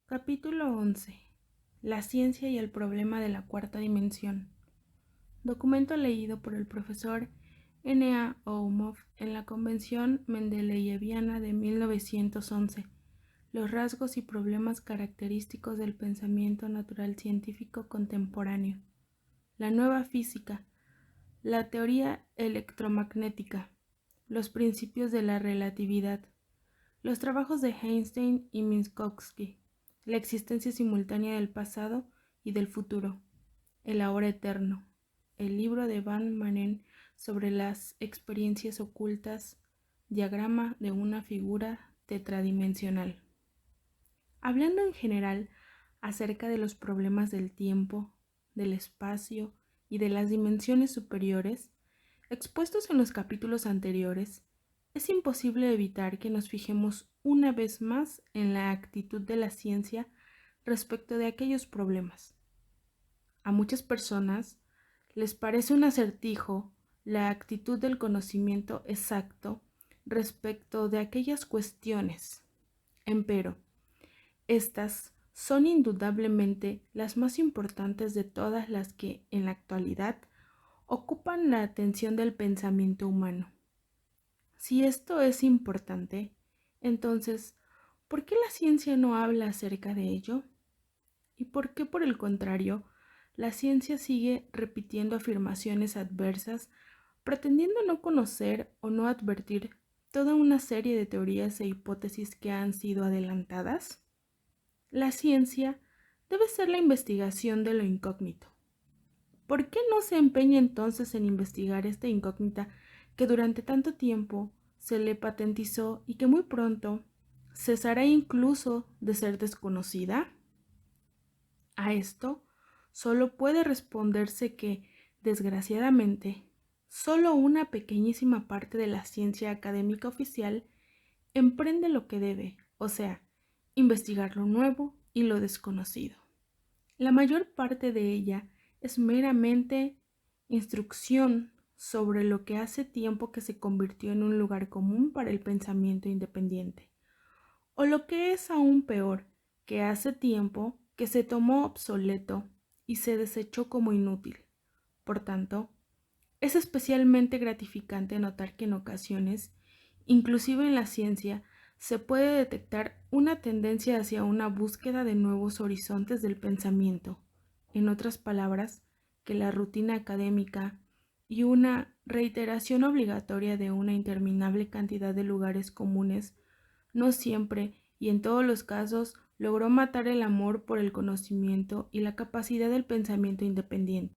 Capítulo 11. La ciencia y el problema de la cuarta dimensión. Documento leído por el profesor N. A. Oumov en la Convención Mendeleyeviana de 1911. Los rasgos y problemas característicos del pensamiento natural científico contemporáneo. La nueva física. La teoría electromagnética. Los principios de la relatividad. Los trabajos de Einstein y Minkowski. La existencia simultánea del pasado y del futuro. El ahora eterno. El libro de Van Manen sobre las experiencias ocultas. Diagrama de una figura tetradimensional. Hablando en general acerca de los problemas del tiempo, del espacio y de las dimensiones superiores, expuestos en los capítulos anteriores, es imposible evitar que nos fijemos una vez más en la actitud de la ciencia respecto de aquellos problemas. A muchas personas les parece un acertijo la actitud del conocimiento exacto respecto de aquellas cuestiones. Empero, estas son indudablemente las más importantes de todas las que, en la actualidad, ocupan la atención del pensamiento humano. Si esto es importante, entonces, ¿por qué la ciencia no habla acerca de ello? ¿Y por qué, por el contrario, la ciencia sigue repitiendo afirmaciones adversas, pretendiendo no conocer o no advertir toda una serie de teorías e hipótesis que han sido adelantadas? La ciencia debe ser la investigación de lo incógnito. ¿Por qué no se empeña entonces en investigar esta incógnita que durante tanto tiempo se le patentizó y que muy pronto cesará incluso de ser desconocida? A esto solo puede responderse que, desgraciadamente, solo una pequeñísima parte de la ciencia académica oficial emprende lo que debe, o sea, investigar lo nuevo y lo desconocido. La mayor parte de ella es meramente instrucción sobre lo que hace tiempo que se convirtió en un lugar común para el pensamiento independiente, o lo que es aún peor, que hace tiempo que se tomó obsoleto y se desechó como inútil. Por tanto, es especialmente gratificante notar que en ocasiones, inclusive en la ciencia, se puede detectar una tendencia hacia una búsqueda de nuevos horizontes del pensamiento. En otras palabras, que la rutina académica y una reiteración obligatoria de una interminable cantidad de lugares comunes no siempre y en todos los casos logró matar el amor por el conocimiento y la capacidad del pensamiento independiente.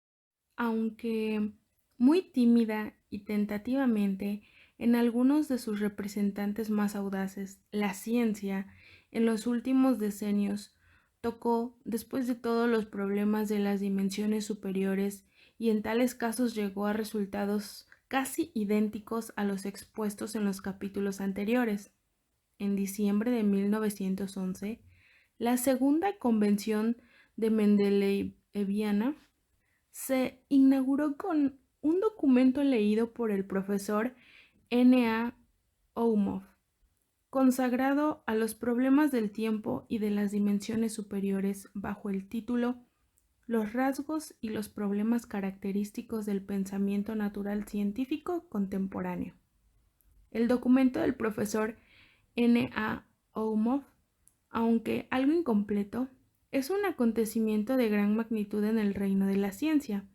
Aunque muy tímida y tentativamente en algunos de sus representantes más audaces, la ciencia, en los últimos decenios, tocó, después de todos los problemas de las dimensiones superiores y en tales casos llegó a resultados casi idénticos a los expuestos en los capítulos anteriores. En diciembre de 1911, la segunda convención de Mendeleyeviana se inauguró con un documento leído por el profesor N. A. Oumov, consagrado a los problemas del tiempo y de las dimensiones superiores bajo el título Los rasgos y los problemas característicos del pensamiento natural científico contemporáneo. El documento del profesor N. A. Oumov, aunque algo incompleto, es un acontecimiento de gran magnitud en el reino de la ciencia,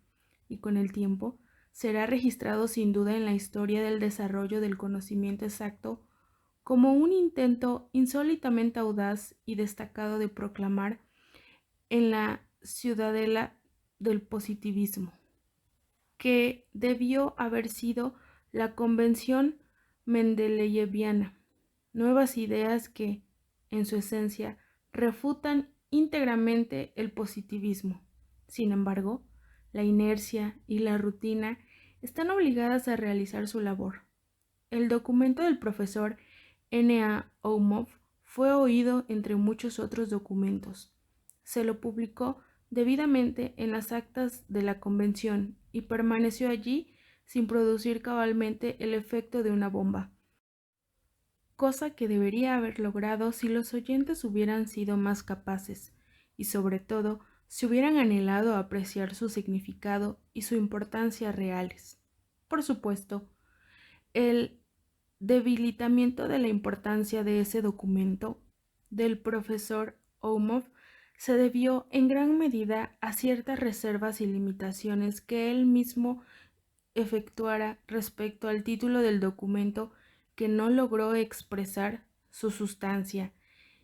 y con el tiempo será registrado sin duda en la historia del desarrollo del conocimiento exacto como un intento insólitamente audaz y destacado de proclamar en la ciudadela del positivismo, que debió haber sido la Convención Mendeleyeviana, nuevas ideas que, en su esencia, refutan íntegramente el positivismo. Sin embargo, la inercia y la rutina están obligadas a realizar su labor. El documento del profesor N. A. Oumov fue oído entre muchos otros documentos. Se lo publicó debidamente en las actas de la convención y permaneció allí sin producir cabalmente el efecto de una bomba. cosa que debería haber logrado si los oyentes hubieran sido más capaces y sobre todo si hubieran anhelado apreciar su significado y su importancia reales. Por supuesto, el debilitamiento de la importancia de ese documento del profesor Oumov se debió en gran medida a ciertas reservas y limitaciones que él mismo efectuara respecto al título del documento, que no logró expresar su sustancia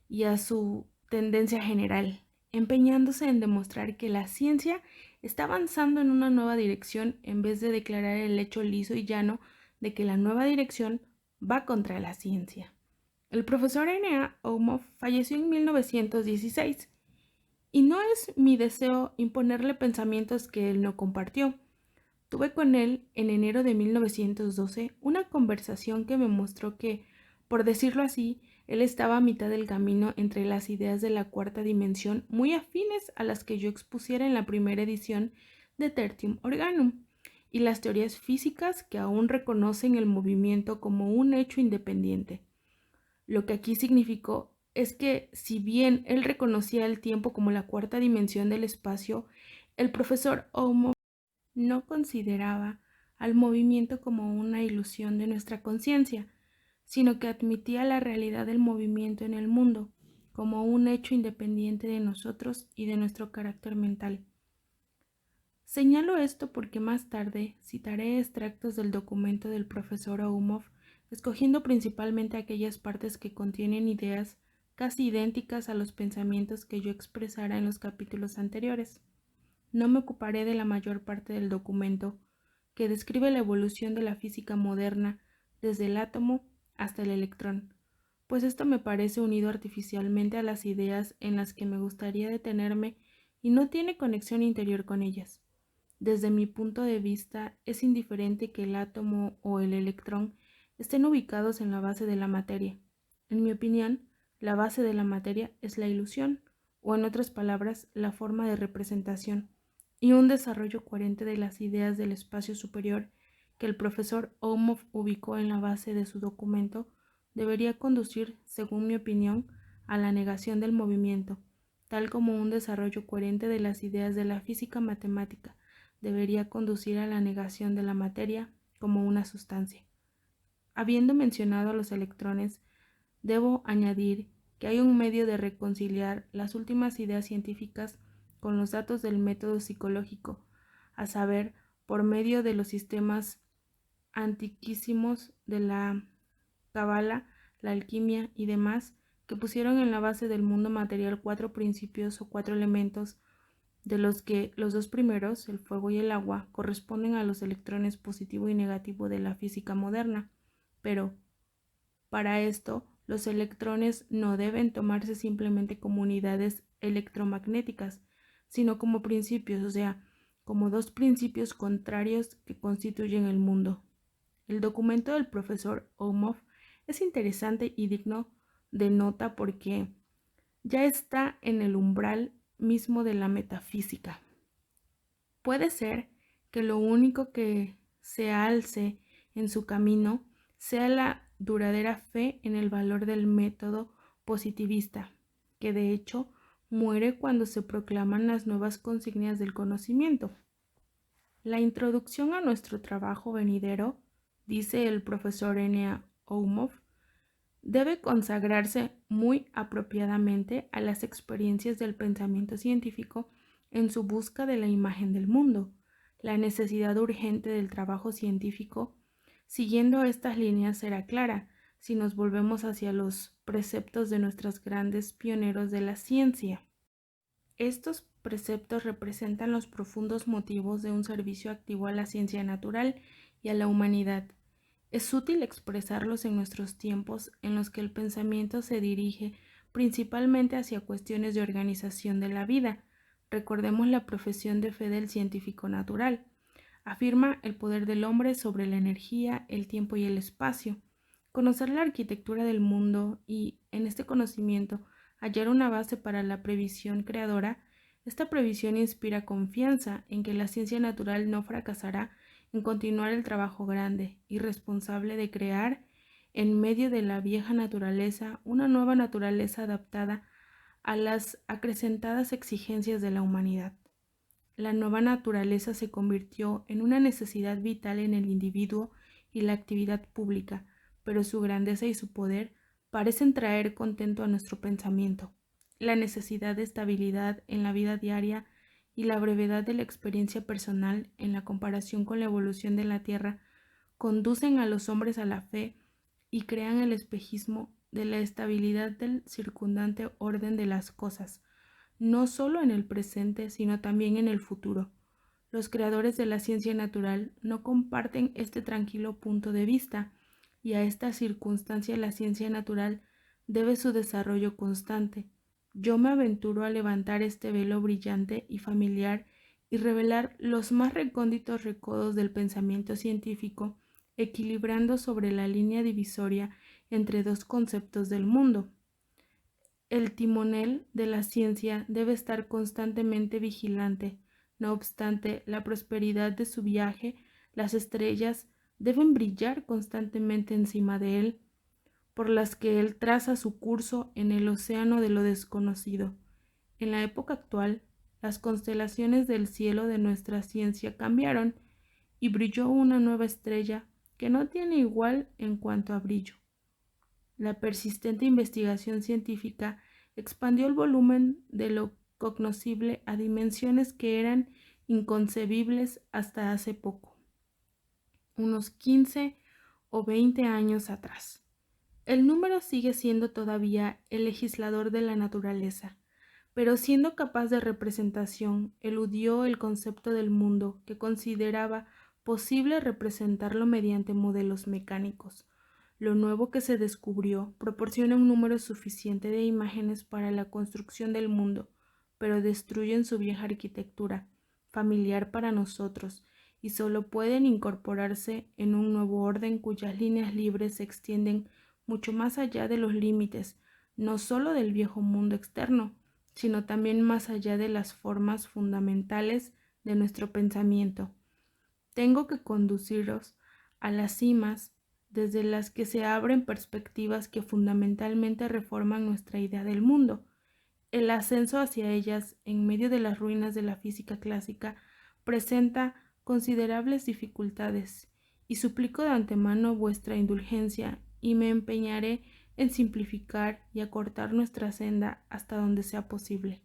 y a su tendencia general, empeñándose en demostrar que la ciencia está avanzando en una nueva dirección en vez de declarar el hecho liso y llano de que la nueva dirección va contra la ciencia. El profesor N.A. Oumov falleció en 1916 y no es mi deseo imponerle pensamientos que él no compartió. Tuve con él en enero de 1912 una conversación que me mostró que, por decirlo así, él estaba a mitad del camino entre las ideas de la cuarta dimensión muy afines a las que yo expusiera en la primera edición de Tertium Organum y las teorías físicas que aún reconocen el movimiento como un hecho independiente. Lo que aquí significó es que, si bien él reconocía el tiempo como la cuarta dimensión del espacio, el profesor Oumov no consideraba al movimiento como una ilusión de nuestra conciencia, sino que admitía la realidad del movimiento en el mundo como un hecho independiente de nosotros y de nuestro carácter mental. Señalo esto porque más tarde citaré extractos del documento del profesor Oumov, escogiendo principalmente aquellas partes que contienen ideas casi idénticas a los pensamientos que yo expresara en los capítulos anteriores. No me ocuparé de la mayor parte del documento, que describe la evolución de la física moderna desde el átomo hasta el electrón, pues esto me parece unido artificialmente a las ideas en las que me gustaría detenerme y no tiene conexión interior con ellas. Desde mi punto de vista, es indiferente que el átomo o el electrón estén ubicados en la base de la materia. En mi opinión, la base de la materia es la ilusión, o en otras palabras, la forma de representación, y un desarrollo coherente de las ideas del espacio superior que el profesor Oumov ubicó en la base de su documento debería conducir, según mi opinión, a la negación del movimiento, tal como un desarrollo coherente de las ideas de la física matemática debería conducir a la negación de la materia como una sustancia. Habiendo mencionado a los electrones, debo añadir que hay un medio de reconciliar las últimas ideas científicas con los datos del método psicológico, a saber, por medio de los sistemas antiquísimos de la cábala, la alquimia y demás, que pusieron en la base del mundo material 4 principios o 4 elementos, de los que los dos primeros, el fuego y el agua, corresponden a los electrones positivo y negativo de la física moderna. Pero, para esto, los electrones no deben tomarse simplemente como unidades electromagnéticas, sino como principios, o sea, como dos principios contrarios que constituyen el mundo. El documento del profesor Oumov es interesante y digno de nota porque ya está en el umbral mismo de la metafísica. Puede ser que lo único que se alce en su camino sea la duradera fe en el valor del método positivista, que de hecho muere cuando se proclaman las nuevas consignas del conocimiento. La introducción a nuestro trabajo venidero, dice el profesor N.A. Oumov, debe consagrarse muy apropiadamente a las experiencias del pensamiento científico en su busca de la imagen del mundo, la necesidad urgente del trabajo científico. Siguiendo estas líneas será clara si nos volvemos hacia los preceptos de nuestros grandes pioneros de la ciencia. Estos preceptos representan los profundos motivos de un servicio activo a la ciencia natural y a la humanidad. Es útil expresarlos en nuestros tiempos en los que el pensamiento se dirige principalmente hacia cuestiones de organización de la vida. Recordemos la profesión de fe del científico natural. Afirma el poder del hombre sobre la energía, el tiempo y el espacio. Conocer la arquitectura del mundo y, en este conocimiento, hallar una base para la previsión creadora. Esta previsión inspira confianza en que la ciencia natural no fracasará en continuar el trabajo grande y responsable de crear en medio de la vieja naturaleza, una nueva naturaleza adaptada a las acrecentadas exigencias de la humanidad. La nueva naturaleza se convirtió en una necesidad vital en el individuo y la actividad pública, pero su grandeza y su poder parecen traer contento a nuestro pensamiento. La necesidad de estabilidad en la vida diaria y la brevedad de la experiencia personal en la comparación con la evolución de la Tierra conducen a los hombres a la fe y crean el espejismo de la estabilidad del circundante orden de las cosas, no solo en el presente, sino también en el futuro. Los creadores de la ciencia natural no comparten este tranquilo punto de vista, y a esta circunstancia la ciencia natural debe su desarrollo constante. Yo me aventuro a levantar este velo brillante y familiar y revelar los más recónditos recodos del pensamiento científico, equilibrando sobre la línea divisoria entre dos conceptos del mundo. El timonel de la ciencia debe estar constantemente vigilante. No obstante la prosperidad de su viaje, las estrellas deben brillar constantemente encima de él, por las que él traza su curso en el océano de lo desconocido. En la época actual, las constelaciones del cielo de nuestra ciencia cambiaron y brilló una nueva estrella que no tiene igual en cuanto a brillo. La persistente investigación científica expandió el volumen de lo cognoscible a dimensiones que eran inconcebibles hasta hace poco, unos 15 o 20 años atrás. El número sigue siendo todavía el legislador de la naturaleza, pero siendo capaz de representación, eludió el concepto del mundo que consideraba posible representarlo mediante modelos mecánicos. Lo nuevo que se descubrió proporciona un número suficiente de imágenes para la construcción del mundo, pero destruyen su vieja arquitectura, familiar para nosotros, y solo pueden incorporarse en un nuevo orden cuyas líneas libres se extienden mucho más allá de los límites, no solo del viejo mundo externo, sino también más allá de las formas fundamentales de nuestro pensamiento. Tengo que conduciros a las cimas desde las que se abren perspectivas que fundamentalmente reforman nuestra idea del mundo. El ascenso hacia ellas, en medio de las ruinas de la física clásica, presenta considerables dificultades, y suplico de antemano vuestra indulgencia, y me empeñaré en simplificar y acortar nuestra senda hasta donde sea posible.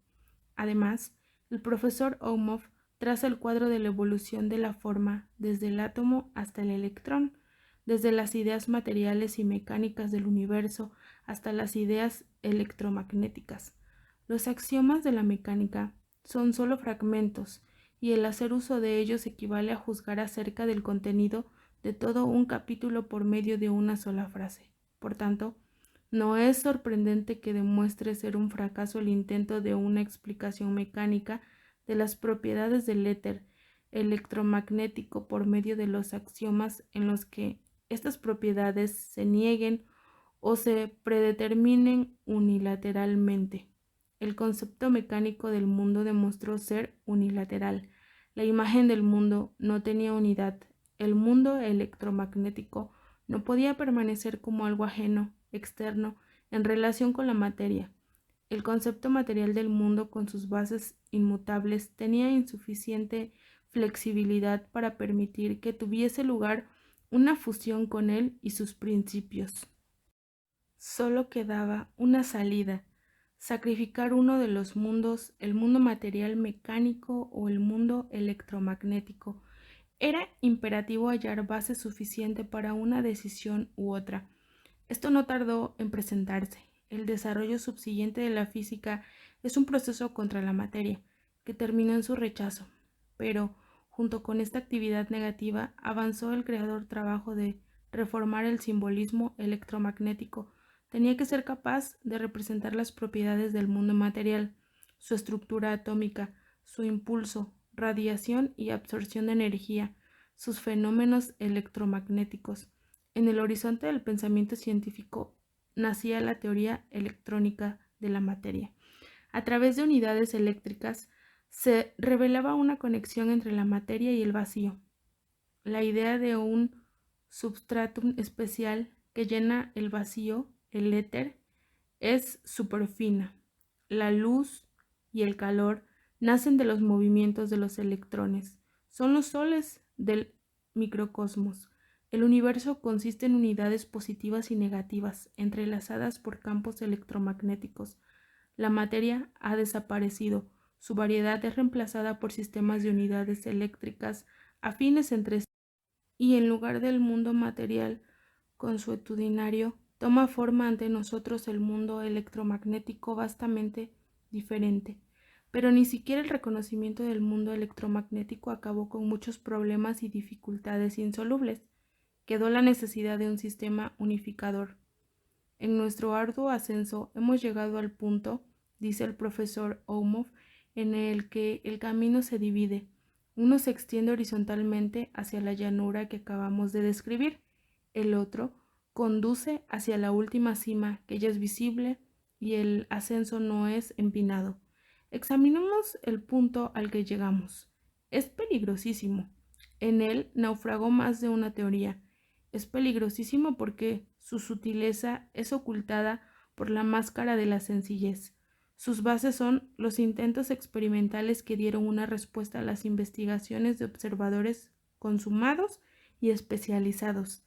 Además, el profesor Oumov traza el cuadro de la evolución de la forma desde el átomo hasta el electrón, desde las ideas materiales y mecánicas del universo hasta las ideas electromagnéticas. Los axiomas de la mecánica son solo fragmentos, y el hacer uso de ellos equivale a juzgar acerca del contenido de todo un capítulo por medio de una sola frase. Por tanto, no es sorprendente que demuestre ser un fracaso el intento de una explicación mecánica de las propiedades del éter electromagnético por medio de los axiomas en los que estas propiedades se nieguen o se predeterminen unilateralmente. El concepto mecánico del mundo demostró ser unilateral. La imagen del mundo no tenía unidad. El mundo electromagnético no podía permanecer como algo ajeno, externo, en relación con la materia. El concepto material del mundo con sus bases inmutables tenía insuficiente flexibilidad para permitir que tuviese lugar una fusión con él y sus principios. Solo quedaba una salida: sacrificar uno de los mundos, el mundo material mecánico o el mundo electromagnético. Era imperativo hallar base suficiente para una decisión u otra. Esto no tardó en presentarse. El desarrollo subsiguiente de la física es un proceso contra la materia, que terminó en su rechazo. Pero, junto con esta actividad negativa, avanzó el creador trabajo de reformar el simbolismo electromagnético. Tenía que ser capaz de representar las propiedades del mundo material, su estructura atómica, su impulso, radiación y absorción de energía, sus fenómenos electromagnéticos. En el horizonte del pensamiento científico nacía la teoría electrónica de la materia. A través de unidades eléctricas se revelaba una conexión entre la materia y el vacío. La idea de un substratum especial que llena el vacío, el éter, es superfina. La luz y el calor nacen de los movimientos de los electrones. Son los soles del microcosmos. El universo consiste en unidades positivas y negativas, entrelazadas por campos electromagnéticos. La materia ha desaparecido. Su variedad es reemplazada por sistemas de unidades eléctricas afines entre sí, y en lugar del mundo material consuetudinario, toma forma ante nosotros el mundo electromagnético vastamente diferente. Pero ni siquiera el reconocimiento del mundo electromagnético acabó con muchos problemas y dificultades insolubles. Quedó la necesidad de un sistema unificador. En nuestro arduo ascenso hemos llegado al punto, dice el profesor Oumov, en el que el camino se divide. Uno se extiende horizontalmente hacia la llanura que acabamos de describir, el otro conduce hacia la última cima, que ya es visible y el ascenso no es empinado. Examinemos el punto al que llegamos. Es peligrosísimo. En él naufragó más de una teoría. Es peligrosísimo porque su sutileza es ocultada por la máscara de la sencillez. Sus bases son los intentos experimentales que dieron una respuesta a las investigaciones de observadores consumados y especializados.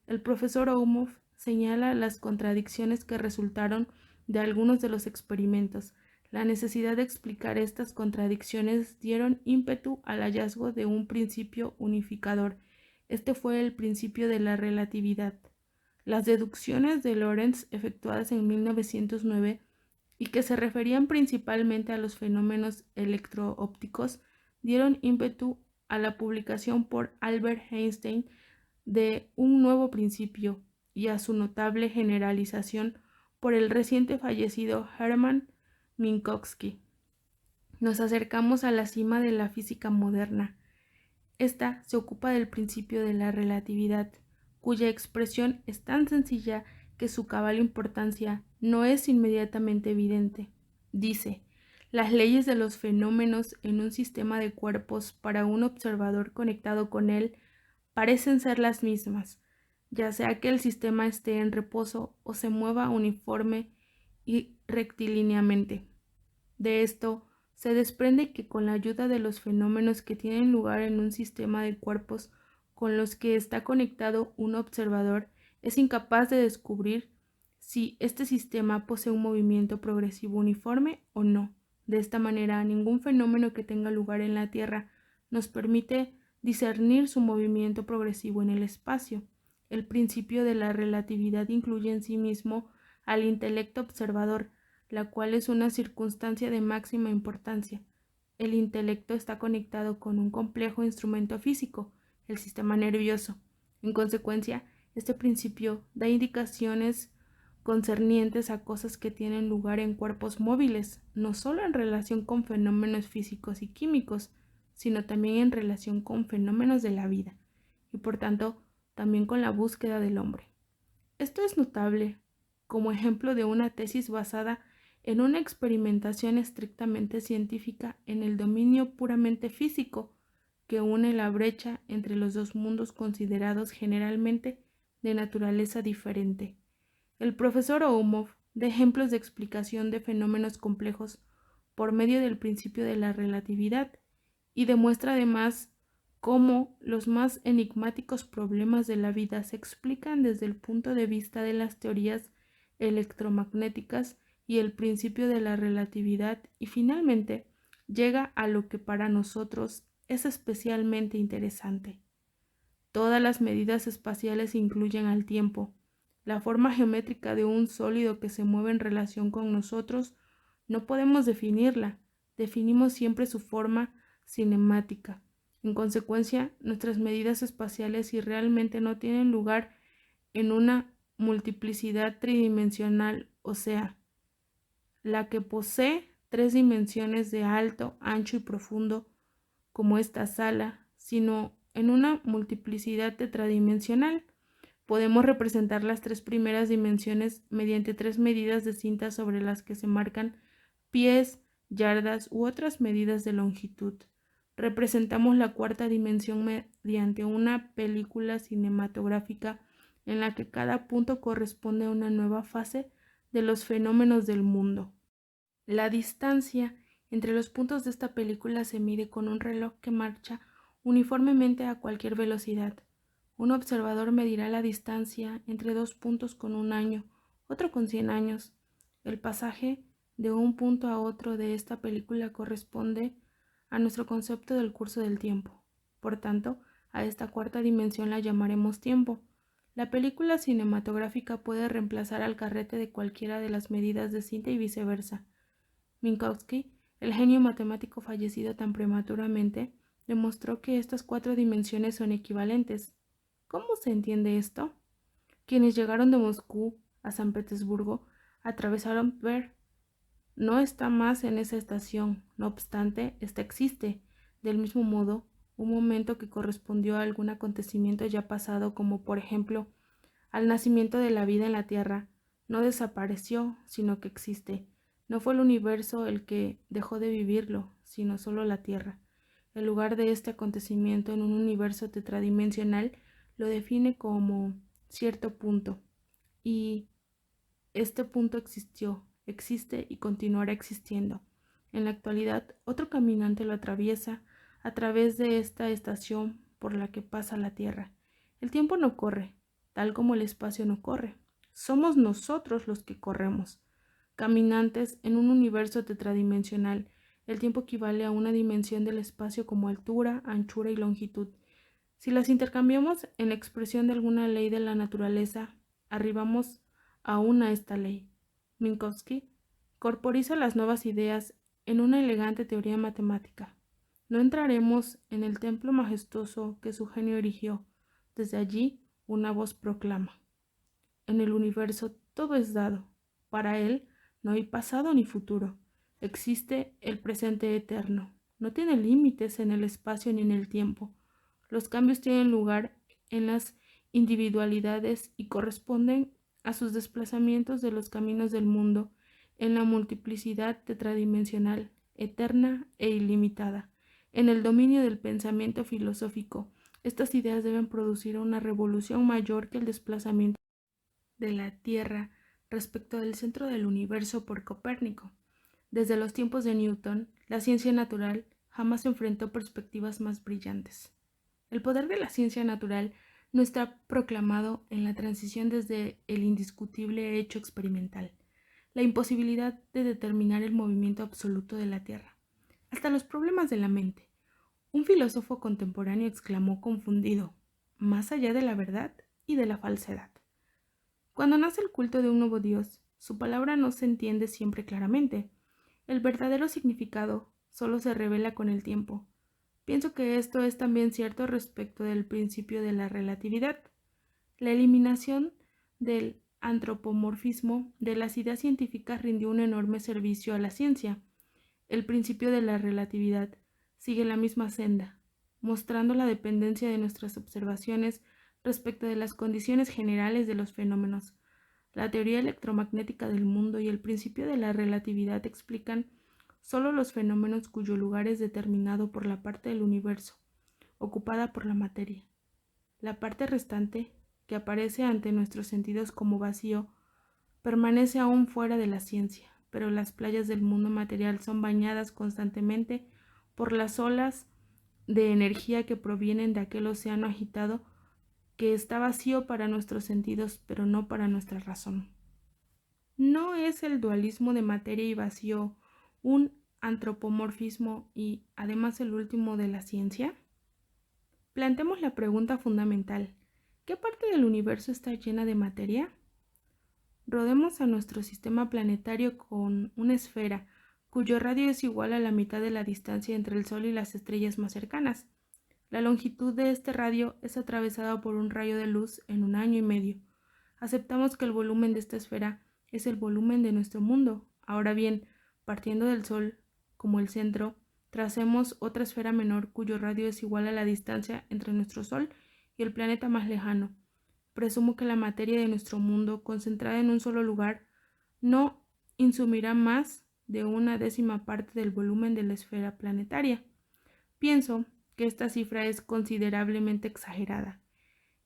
El profesor Oumov señala las contradicciones que resultaron de algunos de los experimentos. La necesidad de explicar estas contradicciones dieron ímpetu al hallazgo de un principio unificador. Este fue el principio de la relatividad. Las deducciones de Lorentz, efectuadas en 1909 y que se referían principalmente a los fenómenos electroópticos, dieron ímpetu a la publicación por Albert Einstein de un nuevo principio y a su notable generalización por el reciente fallecido Hermann Minkowski. Nos acercamos a la cima de la física moderna. Esta se ocupa del principio de la relatividad, cuya expresión es tan sencilla que su cabal importancia no es inmediatamente evidente. Dice: las leyes de los fenómenos en un sistema de cuerpos para un observador conectado con él parecen ser las mismas, ya sea que el sistema esté en reposo o se mueva uniforme y rectilíneamente. De esto se desprende que con la ayuda de los fenómenos que tienen lugar en un sistema de cuerpos con los que está conectado un observador, es incapaz de descubrir si este sistema posee un movimiento progresivo uniforme o no. De esta manera, ningún fenómeno que tenga lugar en la Tierra nos permite discernir su movimiento progresivo en el espacio. El principio de la relatividad incluye en sí mismo al intelecto observador, la cual es una circunstancia de máxima importancia. El intelecto está conectado con un complejo instrumento físico, el sistema nervioso. En consecuencia, este principio da indicaciones concernientes a cosas que tienen lugar en cuerpos móviles, no solo en relación con fenómenos físicos y químicos, sino también en relación con fenómenos de la vida, y por tanto también con la búsqueda del hombre. Esto es notable como ejemplo de una tesis basada en una experimentación estrictamente científica en el dominio puramente físico que une la brecha entre los dos mundos considerados generalmente de naturaleza diferente. El profesor Oumov da ejemplos de explicación de fenómenos complejos por medio del principio de la relatividad y demuestra además cómo los más enigmáticos problemas de la vida se explican desde el punto de vista de las teorías electromagnéticas y el principio de la relatividad, y finalmente llega a lo que para nosotros es especialmente interesante. Todas las medidas espaciales incluyen al tiempo. La forma geométrica de un sólido que se mueve en relación con nosotros no podemos definirla, definimos siempre su forma cinemática. En consecuencia, nuestras medidas espaciales, si realmente no tienen lugar en una multiplicidad tridimensional, o sea, la que posee 3 dimensiones de alto, ancho y profundo, como esta sala, sino en una multiplicidad tetradimensional. Podemos representar las 3 primeras dimensiones mediante 3 medidas distintas sobre las que se marcan pies, yardas u otras medidas de longitud. Representamos la 4ª dimensión mediante una película cinematográfica en la que cada punto corresponde a una nueva fase de los fenómenos del mundo. La distancia entre los puntos de esta película se mide con un reloj que marcha uniformemente a cualquier velocidad. Un observador medirá la distancia entre dos puntos con 1 año, otro con 100 años. El pasaje de un punto a otro de esta película corresponde a nuestro concepto del curso del tiempo. Por tanto, a esta cuarta dimensión la llamaremos tiempo. La película cinematográfica puede reemplazar al carrete de cualquiera de las medidas de cinta y viceversa. Minkowski, el genio matemático fallecido tan prematuramente, demostró que estas 4 dimensiones son equivalentes. ¿Cómo se entiende esto? Quienes llegaron de Moscú a San Petersburgo atravesaron Tver. No está más en esa estación, no obstante, esta existe. Del mismo modo, un momento que correspondió a algún acontecimiento ya pasado, como por ejemplo, al nacimiento de la vida en la Tierra, no desapareció, sino que existe. No fue el universo el que dejó de vivirlo, sino solo la Tierra. El lugar de este acontecimiento en un universo tetradimensional lo define como cierto punto, y este punto existió, existe y continuará existiendo. En la actualidad, otro caminante lo atraviesa a través de esta estación por la que pasa la Tierra. El tiempo no corre, tal como el espacio no corre. Somos nosotros los que corremos. Caminantes en un universo tetradimensional, el tiempo equivale a una dimensión del espacio como altura, anchura y longitud. Si las intercambiamos en la expresión de alguna ley de la naturaleza, arribamos aún a esta ley. Minkowski corporiza las nuevas ideas en una elegante teoría matemática. No entraremos en el templo majestuoso que su genio erigió. Desde allí, una voz proclama: en el universo todo es dado. Para él no hay pasado ni futuro. Existe el presente eterno. No tiene límites en el espacio ni en el tiempo. Los cambios tienen lugar en las individualidades y corresponden a sus desplazamientos de los caminos del mundo en la multiplicidad tetradimensional, eterna e ilimitada. En el dominio del pensamiento filosófico, estas ideas deben producir una revolución mayor que el desplazamiento de la Tierra respecto del centro del universo por Copérnico. Desde los tiempos de Newton, la ciencia natural jamás enfrentó perspectivas más brillantes. El poder de la ciencia natural no está proclamado en la transición desde el indiscutible hecho experimental, la imposibilidad de determinar el movimiento absoluto de la Tierra, hasta los problemas de la mente. Un filósofo contemporáneo exclamó confundido: más allá de la verdad y de la falsedad. Cuando nace el culto de un nuevo Dios, su palabra no se entiende siempre claramente. El verdadero significado solo se revela con el tiempo. Pienso que esto es también cierto respecto del principio de la relatividad. La eliminación del antropomorfismo de las ideas científicas rindió un enorme servicio a la ciencia. El principio de la relatividad sigue la misma senda, mostrando la dependencia de nuestras observaciones respecto de las condiciones generales de los fenómenos. La teoría electromagnética del mundo y el principio de la relatividad explican solo los fenómenos cuyo lugar es determinado por la parte del universo ocupada por la materia. La parte restante, que aparece ante nuestros sentidos como vacío, permanece aún fuera de la ciencia, pero las playas del mundo material son bañadas constantemente por las olas de energía que provienen de aquel océano agitado que está vacío para nuestros sentidos, pero no para nuestra razón. ¿No es el dualismo de materia y vacío un antropomorfismo y, además, el último de la ciencia? Planteemos la pregunta fundamental: ¿qué parte del universo está llena de materia? Rodemos a nuestro sistema planetario con una esfera cuyo radio es igual a la mitad de la distancia entre el Sol y las estrellas más cercanas. La longitud de este radio es atravesada por un rayo de luz en 1 año y medio. Aceptamos que el volumen de esta esfera es el volumen de nuestro mundo. Ahora bien, partiendo del Sol como el centro, tracemos otra esfera menor cuyo radio es igual a la distancia entre nuestro Sol y el planeta más lejano. Presumo que la materia de nuestro mundo, concentrada en un solo lugar, no insumirá más de 1/10 parte del volumen de la esfera planetaria. Pienso que esta cifra es considerablemente exagerada.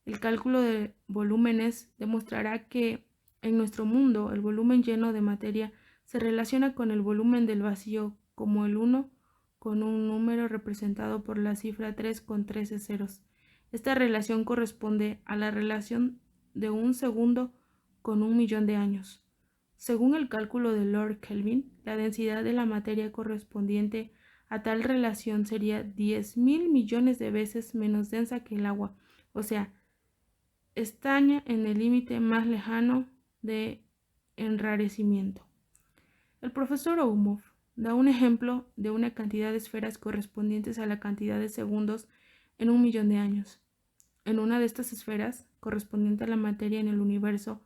El cálculo de volúmenes demostrará que en nuestro mundo el volumen lleno de materia se relaciona con el volumen del vacío como el 1 con un número representado por la cifra 3 con 13 ceros. Esta relación corresponde a la relación de un segundo con 1.000.000 de años. Según el cálculo de Lord Kelvin, la densidad de la materia correspondiente a tal relación sería 10.000 millones de veces menos densa que el agua, o sea, estaña en el límite más lejano de enrarecimiento. El profesor Oumov da un ejemplo de una cantidad de esferas correspondientes a la cantidad de segundos en 1.000.000 de años. En una de estas esferas, correspondiente a la materia en el universo,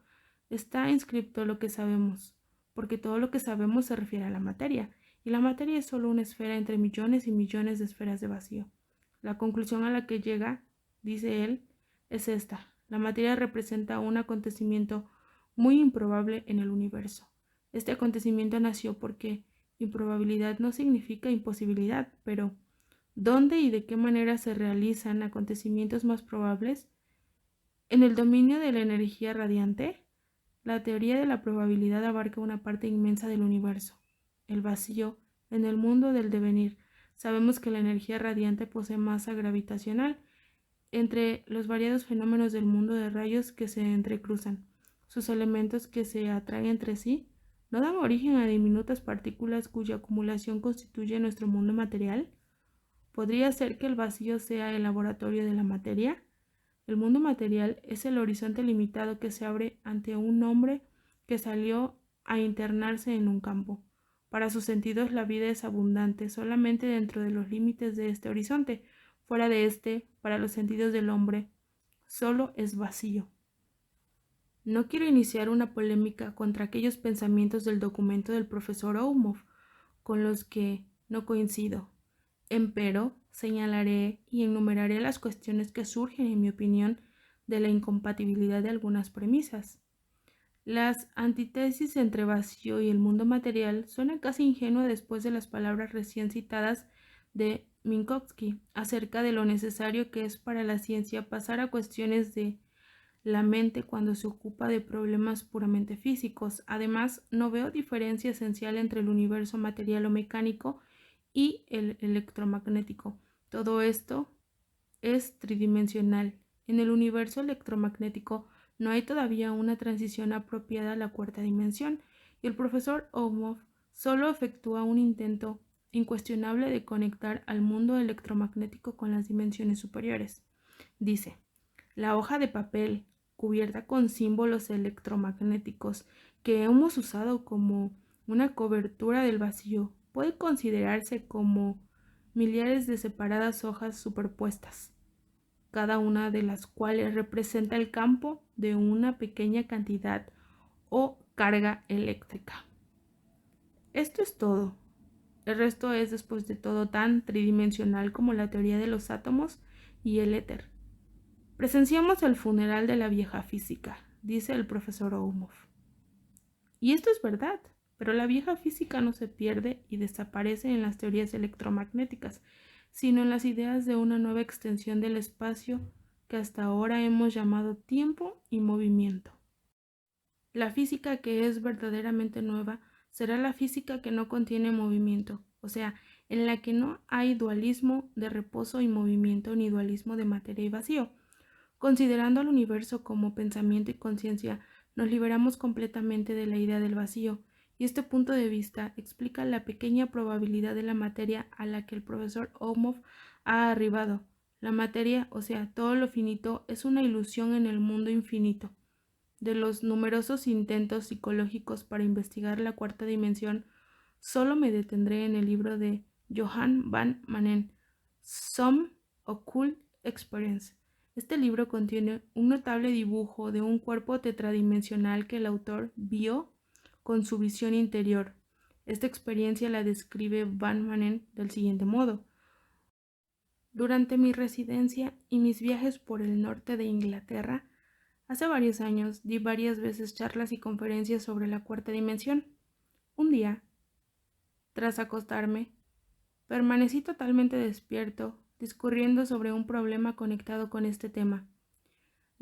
está inscrito lo que sabemos, porque todo lo que sabemos se refiere a la materia, y la materia es solo una esfera entre millones y millones de esferas de vacío. La conclusión a la que llega, dice él, es esta: la materia representa un acontecimiento muy improbable en el universo. Este acontecimiento nació porque improbabilidad no significa imposibilidad, pero ¿dónde y de qué manera se realizan acontecimientos más probables? En el dominio de la energía radiante, la teoría de la probabilidad abarca una parte inmensa del universo. El vacío, en el mundo del devenir, sabemos que la energía radiante posee masa gravitacional entre los variados fenómenos del mundo de rayos que se entrecruzan. Sus elementos que se atraen entre sí no dan origen a diminutas partículas cuya acumulación constituye nuestro mundo material. ¿Podría ser que el vacío sea el laboratorio de la materia? El mundo material es el horizonte limitado que se abre ante un hombre que salió a internarse en un campo. Para sus sentidos la vida es abundante solamente dentro de los límites de este horizonte. Fuera de este, para los sentidos del hombre, solo es vacío. No quiero iniciar una polémica contra aquellos pensamientos del documento del profesor Oumov, con los que no coincido. Empero, señalaré y enumeraré las cuestiones que surgen, en mi opinión, de la incompatibilidad de algunas premisas. Las antítesis entre vacío y el mundo material suenan casi ingenuas después de las palabras recién citadas de Minkowski acerca de lo necesario que es para la ciencia pasar a cuestiones de la mente cuando se ocupa de problemas puramente físicos. Además, no veo diferencia esencial entre el universo material o mecánico y el electromagnético. Todo esto es tridimensional. En el universo electromagnético no hay todavía una transición apropiada a la cuarta dimensión, y el profesor Oumov solo efectúa un intento incuestionable de conectar al mundo electromagnético con las dimensiones superiores. Dice: la hoja de papel cubierta con símbolos electromagnéticos que hemos usado como una cobertura del vacío puede considerarse como millares de separadas hojas superpuestas, cada una de las cuales representa el campo de una pequeña cantidad o carga eléctrica. Esto es todo. El resto es, después de todo, tan tridimensional como la teoría de los átomos y el éter. Presenciamos el funeral de la vieja física, dice el profesor Oumov. Y esto es verdad, pero la vieja física no se pierde y desaparece en las teorías electromagnéticas, sino en las ideas de una nueva extensión del espacio que hasta ahora hemos llamado tiempo y movimiento. La física que es verdaderamente nueva será la física que no contiene movimiento, o sea, en la que no hay dualismo de reposo y movimiento ni dualismo de materia y vacío. Considerando al universo como pensamiento y conciencia, nos liberamos completamente de la idea del vacío, y este punto de vista explica la pequeña probabilidad de la materia a la que el profesor Oumov ha arribado. La materia, o sea, todo lo finito, es una ilusión en el mundo infinito. De los numerosos intentos psicológicos para investigar la cuarta dimensión, solo me detendré en el libro de Johann van Manen, Some Occult Experience. Este libro contiene un notable dibujo de un cuerpo tetradimensional que el autor vio con su visión interior. Esta experiencia la describe Van Manen del siguiente modo: durante mi residencia y mis viajes por el norte de Inglaterra, hace varios años di varias veces charlas y conferencias sobre la cuarta dimensión. Un día, tras acostarme, permanecí totalmente despierto, discurriendo sobre un problema conectado con este tema.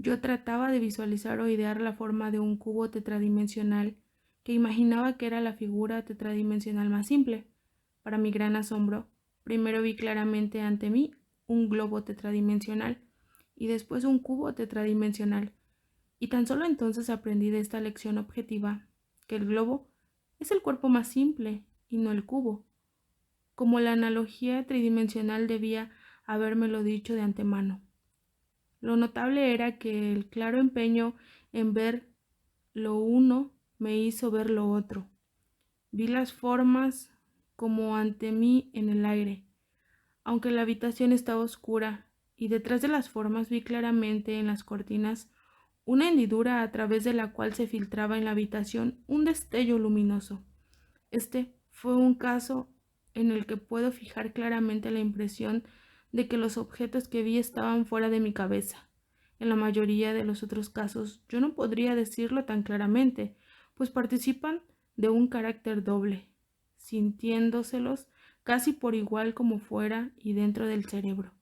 Yo trataba de visualizar o idear la forma de un cubo tetradimensional que imaginaba que era la figura tetradimensional más simple. Para mi gran asombro, primero vi claramente ante mí un globo tetradimensional y después un cubo tetradimensional, y tan solo entonces aprendí de esta lección objetiva que el globo es el cuerpo más simple y no el cubo, como la analogía tridimensional debía habérmelo dicho de antemano. Lo notable era que el claro empeño en ver lo uno me hizo ver lo otro. Vi las formas como ante mí en el aire, aunque la habitación estaba oscura, y detrás de las formas vi claramente en las cortinas una hendidura a través de la cual se filtraba en la habitación un destello luminoso. Este fue un caso en el que puedo fijar claramente la impresión de que los objetos que vi estaban fuera de mi cabeza. En la mayoría de los otros casos yo no podría decirlo tan claramente, pues participan de un carácter doble, sintiéndoselos casi por igual como fuera y dentro del cerebro.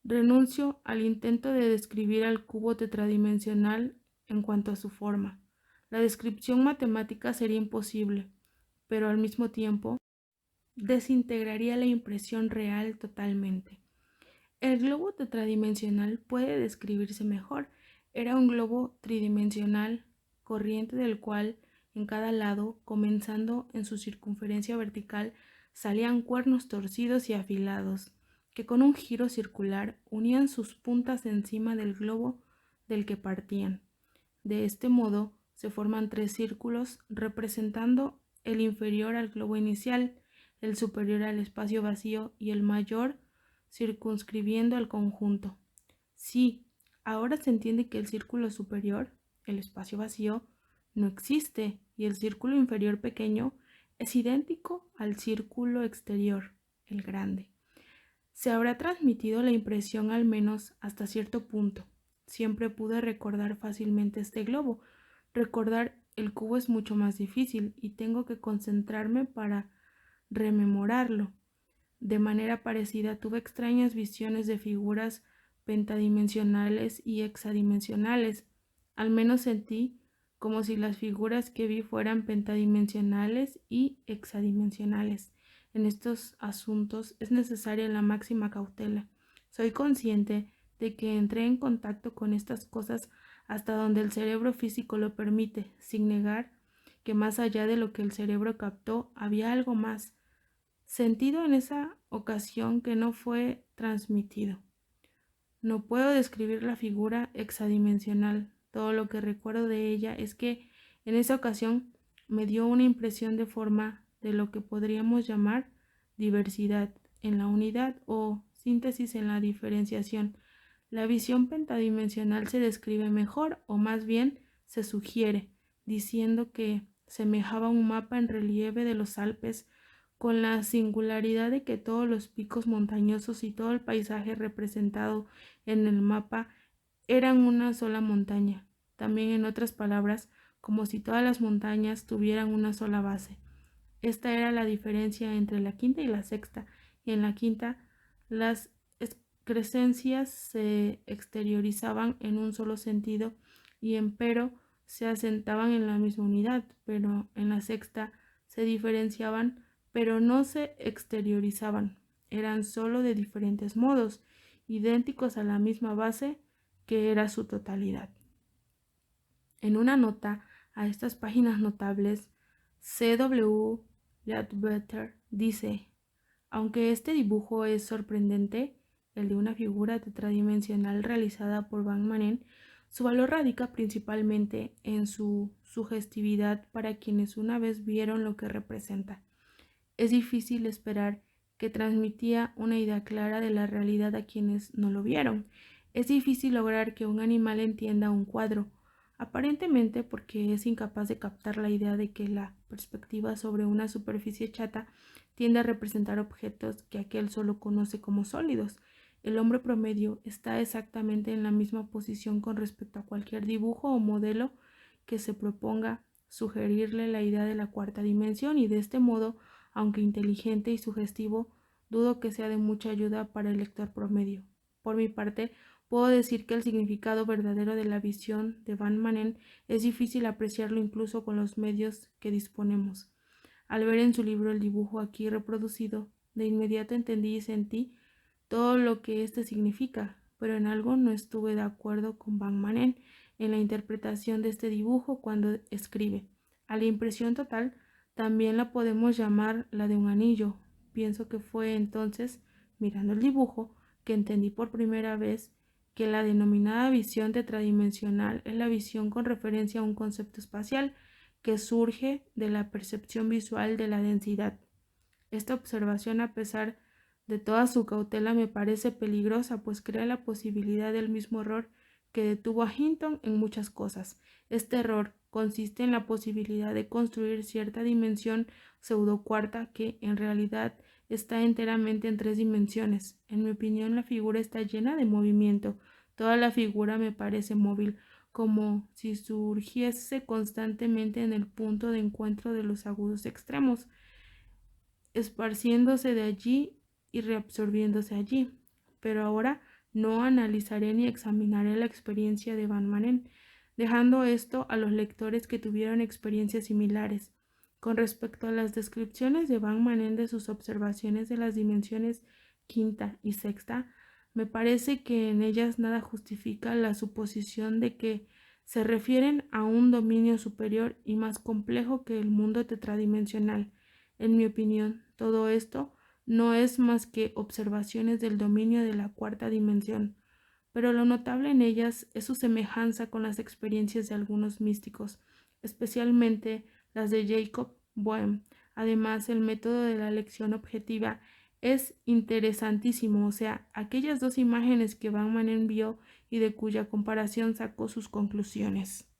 Renuncio al intento de describir al cubo tetradimensional en cuanto a su forma. La descripción matemática sería imposible, pero al mismo tiempo desintegraría la impresión real totalmente. El globo tetradimensional puede describirse mejor. Era un globo tridimensional, corriente del cual en cada lado, comenzando en su circunferencia vertical, salían cuernos torcidos y afilados, que con un giro circular unían sus puntas encima del globo del que partían. De este modo se forman tres círculos representando el inferior al globo inicial, el superior al espacio vacío y el mayor circunscribiendo al conjunto. Sí, ahora se entiende que el círculo superior, el espacio vacío, no existe y el círculo inferior pequeño es idéntico al círculo exterior, el grande. Se habrá transmitido la impresión al menos hasta cierto punto. Siempre pude recordar fácilmente este globo. Recordar el cubo es mucho más difícil y tengo que concentrarme para rememorarlo. De manera parecida tuve extrañas visiones de figuras pentadimensionales y hexadimensionales. Al menos sentí como si las figuras que vi fueran pentadimensionales y hexadimensionales. En estos asuntos es necesaria la máxima cautela. Soy consciente de que entré en contacto con estas cosas hasta donde el cerebro físico lo permite, sin negar que más allá de lo que el cerebro captó había algo más, sentido en esa ocasión que no fue transmitido. No puedo describir la figura hexadimensional. Todo lo que recuerdo de ella es que en esa ocasión me dio una impresión de forma de lo que podríamos llamar diversidad en la unidad o síntesis en la diferenciación. La visión pentadimensional se describe mejor o más bien se sugiere, diciendo que semejaba un mapa en relieve de los Alpes, con la singularidad de que todos los picos montañosos y todo el paisaje representado en el mapa eran una sola montaña. También, en otras palabras, como si todas las montañas tuvieran una sola base. Esta era la diferencia entre la quinta y la sexta, y en la quinta las excrescencias se exteriorizaban en un solo sentido y empero se asentaban en la misma unidad, pero en la sexta se diferenciaban pero no se exteriorizaban, eran solo de diferentes modos, idénticos a la misma base que era su totalidad. En una nota a estas páginas notables, C.W. Leadbetter dice: aunque este dibujo es sorprendente, el de una figura tetradimensional realizada por Van Manen, su valor radica principalmente en su sugestividad para quienes una vez vieron lo que representa. Es difícil esperar que transmitía una idea clara de la realidad a quienes no lo vieron. Es difícil lograr que un animal entienda un cuadro, aparentemente porque es incapaz de captar la idea de que la perspectiva sobre una superficie chata tiende a representar objetos que aquel solo conoce como sólidos. El hombre promedio está exactamente en la misma posición con respecto a cualquier dibujo o modelo que se proponga sugerirle la idea de la cuarta dimensión, y de este modo, aunque inteligente y sugestivo, dudo que sea de mucha ayuda para el lector promedio. Por mi parte, puedo decir que el significado verdadero de la visión de Van Manen es difícil apreciarlo incluso con los medios que disponemos. Al ver en su libro el dibujo aquí reproducido, de inmediato entendí y sentí todo lo que éste significa, pero en algo no estuve de acuerdo con Van Manen en la interpretación de este dibujo cuando escribe. A la impresión total también la podemos llamar la de un anillo. Pienso que fue entonces, mirando el dibujo, que entendí por primera vez que la denominada visión tetradimensional es la visión con referencia a un concepto espacial que surge de la percepción visual de la densidad. Esta observación, a pesar de toda su cautela, me parece peligrosa, pues crea la posibilidad del mismo error que detuvo a Hinton en muchas cosas. Este error consiste en la posibilidad de construir cierta dimensión pseudocuarta que, en realidad, está enteramente en 3 dimensiones. En mi opinión, la figura está llena de movimiento. Toda la figura me parece móvil, como si surgiese constantemente en el punto de encuentro de los agudos extremos, esparciéndose de allí y reabsorbiéndose allí. Pero ahora no analizaré ni examinaré la experiencia de Van Manen, dejando esto a los lectores que tuvieron experiencias similares. Con respecto a las descripciones de Van Manen de sus observaciones de las dimensiones quinta y sexta, me parece que en ellas nada justifica la suposición de que se refieren a un dominio superior y más complejo que el mundo tetradimensional. En mi opinión, todo esto no es más que observaciones del dominio de la cuarta dimensión, pero lo notable en ellas es su semejanza con las experiencias de algunos místicos, especialmente las de Jacob Boehme. Además, el método de la lección objetiva es interesantísimo, o sea, aquellas 2 imágenes que Van Manen vio y de cuya comparación sacó sus conclusiones.